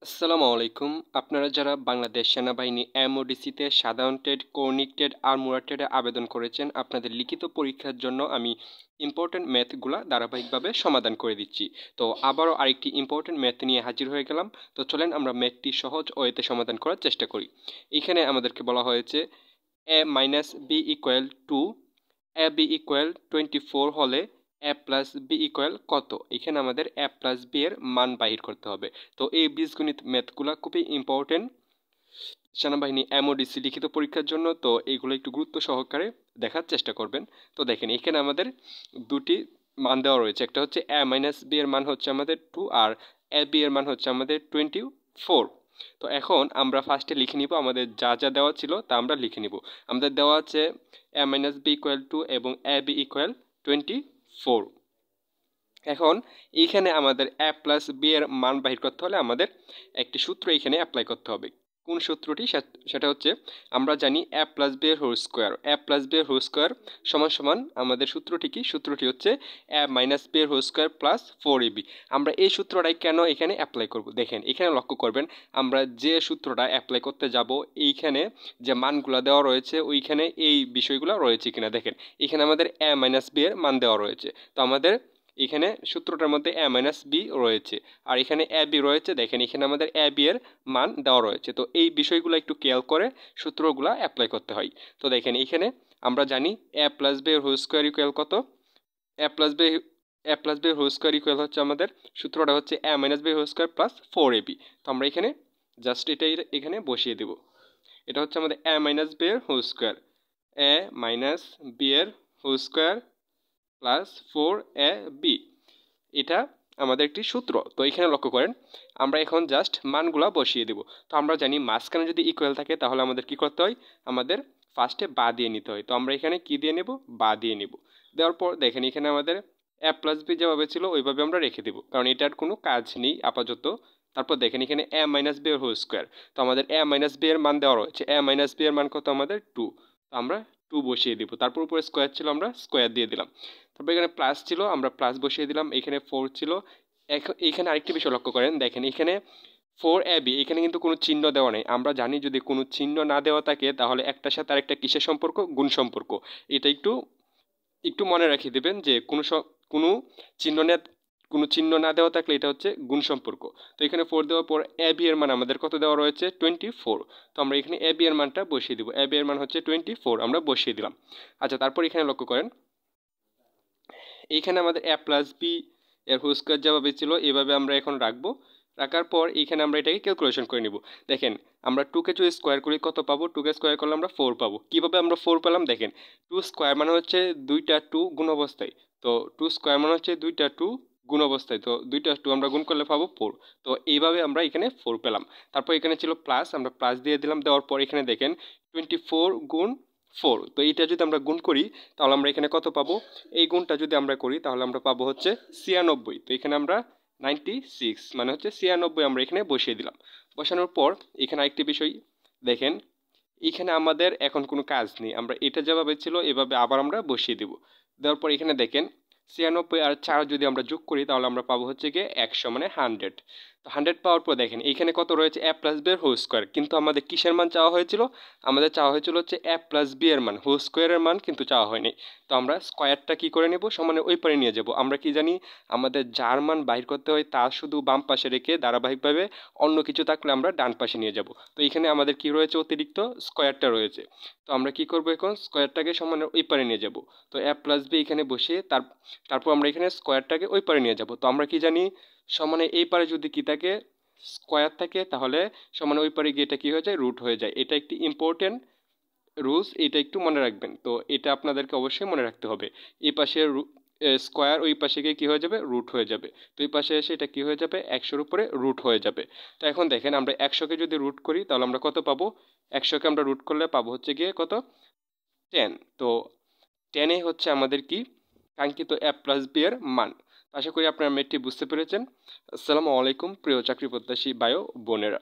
আসসালামু আলাইকুম। আপনারা যারা বাংলাদেশ সেনাবাহিনী এমওডিসিতে সাধারণ টেট, কৌণিক টেট আর মুরাদ টেটে আবেদন করেছেন, আপনাদের লিখিত পরীক্ষার জন্য আমি ইম্পর্টেন্ট ম্যাথগুলা ধারাবাহিকভাবে সমাধান করে দিচ্ছি। তো আবারও আরেকটি ইম্পর্টেন্ট ম্যাথ নিয়ে হাজির হয়ে গেলাম। তো চলেন আমরা ম্যাথটি সহজ ওয়েতে সমাধান করার চেষ্টা করি। এখানে আমাদেরকে বলা হয়েছে a minus b equal to a b equal 24 হলে এ প্লাস বি ইকুয়াল কত। এখানে আমাদের এ প্লাস বি এর মান বাহির করতে হবে। তো এই বীজগণিত ম্যাথগুলো খুবই ইম্পর্টেন্ট সেনাবাহিনী এমওডিসি লিখিত পরীক্ষার জন্য। তো এইগুলো একটু গুরুত্ব সহকারে দেখার চেষ্টা করবেন। তো দেখেন এখানে আমাদের দুটি মান দেওয়া রয়েছে, একটা হচ্ছে এ মাইনাস বি এর মান হচ্ছে আমাদের 2 আর এ বি এর মান হচ্ছে আমাদের 24। তো এখন আমরা ফার্স্টে লিখে নিব আমাদের যা যা দেওয়া ছিল তা আমরা লিখে নিব। আমাদের দেওয়া আছে এ মাইনাস বি ইকুয়াল টু এবং এ বি ইকুয়াল 24। এখন এইখানে আমাদের এ প্লাস বি এর মান বাহির করতে হলে আমাদের একটি সূত্র এখানে অ্যাপ্লাই করতে হবে। কোন সূত্রটি? সেটা হচ্ছে আমরা জানি এ প্লাস বি এর হোল স্কোয়ার। এ প্লাস বি এর হোল স্কোয়ার সমান সমান আমাদের সূত্রটি কি? সূত্রটি হচ্ছে এ মাইনাস বি এর হোল স্কোয়ার প্লাস 4ab। আমরা এই সূত্রটাই কেন এখানে অ্যাপ্লাই করব? দেখেন এখানে লক্ষ্য করবেন, আমরা যে সূত্রটা অ্যাপ্লাই করতে যাব এইখানে যে মানগুলো দেওয়া রয়েছে ওইখানে এই বিষয়গুলো রয়েছে কিনা দেখেন। এখানে আমাদের এ মাইনাস বি এর মান দেওয়া রয়েছে, তো আমাদের এখানে সূত্রটার মধ্যে এ মাইনাস বি রয়েছে আর এখানে এ বি রয়েছে। দেখেন এখানে আমাদের এ বি এর মান দেওয়া রয়েছে। তো এই বিষয়গুলো একটু খেয়াল করে সূত্রগুলো অ্যাপ্লাই করতে হয়। তো দেখেন এখানে আমরা জানি এ প্লাস বি এর হোল স্কোয়ার ইকুয়াল কত? এ প্লাস বি এর হোল স্কোয়ার ইকুয়াল হচ্ছে আমাদের সূত্রটা হচ্ছে A minus B whole square plus 4ab। তো আমরা এখানে জাস্ট এটাই এখানে বসিয়ে দেব। এটা হচ্ছে আমাদের এ মাইনাস বি এর হোল স্কোয়ার, এ মাইনাস বি এর হোল স্কোয়ার প্লাস 4ab। এটা আমাদের একটি সূত্র। তো এখানে লক্ষ্য করেন আমরা এখন জাস্ট মানগুলা বসিয়ে দেব। তো আমরা জানি মাঝখানে যদি ইকুয়াল থাকে তাহলে আমাদের কি করতে হয়? আমাদের ফার্স্টে বা দিয়ে নিতে হয়। তো আমরা এখানে কি দিয়ে নেব? বা দিয়ে নেব। দেওয়ার পর দেখেন এখানে আমাদের এ প্লাস বি যেভাবে ছিল ওইভাবে আমরা রেখে দেব, কারণ এটার কোনো কাজ নেই আপাতত। তারপর দেখেন এখানে এ মাইনাস বি এর হোল স্কোয়ার। তো আমাদের এ মাইনাস বি এর মান দেওয়া রয়েছে, এ মাইনাস বি এর মান কত? আমাদের 2। তো আমরা 2 বসিয়ে দিব। তারপর উপরে স্কোয়ার ছিল আমরা স্কোয়ার দিয়ে দিলাম। তারপর এখানে প্লাস ছিল আমরা প্লাস বসিয়ে দিলাম। এখানে 4 ছিল। এখানে আরেকটি বিষয় লক্ষ্য করেন, দেখেন এখানে 4ab এখানে কিন্তু কোনো চিহ্ন দেওয়া নেই। আমরা জানি যদি কোনো চিহ্ন না দেওয়া থাকে তাহলে একটার সাথে আরেকটা কিসের সম্পর্ক? গুণ সম্পর্ক। এটা একটু একটু মনে রাখিয়ে দেবেন যে কোনো চিহ্ন কোনো চিহ্ন না দেওয়া থাকলে এটা হচ্ছে গুণ সম্পর্ক। তো এখানে 4 দেওয়ার পর এ বি এর মান আমাদের কত দেওয়া রয়েছে? 24। তো আমরা এখানে এ বি এর মানটা বসিয়ে দিব। এ বি এর মান হচ্ছে 24, আমরা বসিয়ে দিলাম। আচ্ছা, তারপর এখানে লক্ষ্য করেন এইখানে আমাদের এ প্লাস বি এর হোল স্কোয়ার যেভাবে ছিল এভাবে আমরা এখন রাখবো। রাখার পর এইখানে আমরা এটাকে ক্যালকুলেশন করে নিব। দেখেন আমরা 2কে যদি স্কোয়ার করি কত পাবো? 2কে স্কোয়ার করলে আমরা 4 পাবো। কীভাবে আমরা 4 পেলাম? দেখেন 2 স্কোয়ার মানে হচ্ছে দুইটা 2 গুণ অবস্থায়। তো 2 স্কোয়ার মানে হচ্ছে দুইটা 2 গুণ অবস্থায়। তো দুইটা 2 আমরা গুণ করলে পাবো 4। তো এইভাবে আমরা এখানে 4 পেলাম। তারপর এখানে ছিল প্লাস, আমরা প্লাস দিয়ে দিলাম। দেওয়ার পর এখানে দেখেন 24 গুণ 4। তো এইটা যদি আমরা গুণ করি তাহলে আমরা এখানে কত পাবো? এই গুণটা যদি আমরা করি তাহলে আমরা পাবো হচ্ছে 96। তো এখানে আমরা 96 মানে হচ্ছে 96 আমরা এখানে বসিয়ে দিলাম। বসানোর পর এখানে আরেকটি বিষয় দেখেন, এখানে আমাদের এখন কোনো কাজ নেই। আমরা এটা যেভাবে ছিল এভাবে আবার আমরা বসিয়ে দেব। দেওয়ার পর এখানে দেখেন 96 আর 4 যদি আমরা যোগ করি তাহলে আমরা পাবো হচ্ছে গিয়ে 100 মানে 100। তো 100 পাওয়ার পর দেখেন এইখানে কত রয়েছে? এ প্লাস বি এর হোল স্কোয়ার। কিন্তু আমাদের কিসের মান চাওয়া হয়েছিল? আমাদের চাওয়া হয়েছিল হচ্ছে এ প্লাস বি এর মান, হোল স্কোয়ারের মান কিন্তু চাওয়া হয়নি। তো আমরা স্কোয়ারটা কি করে নেব? সমানে ওই পারে নিয়ে যাব। আমরা কি জানি আমাদের যার মান বাহির করতে হয় তা শুধু বাম পাশে রেখে ধারাবাহিকভাবে অন্য কিছু থাকলে আমরা ডান পাশে নিয়ে যাব। তো এখানে আমাদের কি রয়েছে? অতিরিক্ত স্কোয়ারটা রয়েছে। তো আমরা কি করব? এখন স্কোয়ারটাকে সমানে ওই পারে নিয়ে যাব। তো এ প্লাস বি এখানে বসিয়ে তারপর আমরা এখানে স্কোয়ারটাকে ওই পারে নিয়ে যাব। তো আমরা কি জানি সমানে এই পারে যদি কি থাকে? স্কোয়ার থাকে, তাহলে সমানে ওই পারে গিয়ে এটা কি হয়ে যায়? রুট হয়ে যায়। এটা একটি ইম্পর্টেন্ট রুলস, এটা একটু মনে রাখবেন। তো এটা আপনাদেরকে অবশ্যই মনে রাখতে হবে। এই পাশে স্কোয়ার, ওই পাশে গিয়ে কী হয়ে যাবে? রুট হয়ে যাবে। তো এই পাশে এসে এটা কী হয়ে যাবে? 100-র উপরে রুট হয়ে যাবে। তো এখন দেখেন আমরা 100কে যদি রুট করি তাহলে আমরা কত পাবো? 100কে আমরা রুট করলে পাবো হচ্ছে গিয়ে কত? 10। তো 10 হচ্ছে আমাদের কি কাঙ্ক্ষিত এ প্লাস বি এর মান। আশা করি আপনারা ম্যাথটি বুঝতে পেরেছেন। আসসালামু আলাইকুম প্রিয় চাকরি প্রত্যাশী ভাই ও বোনেরা।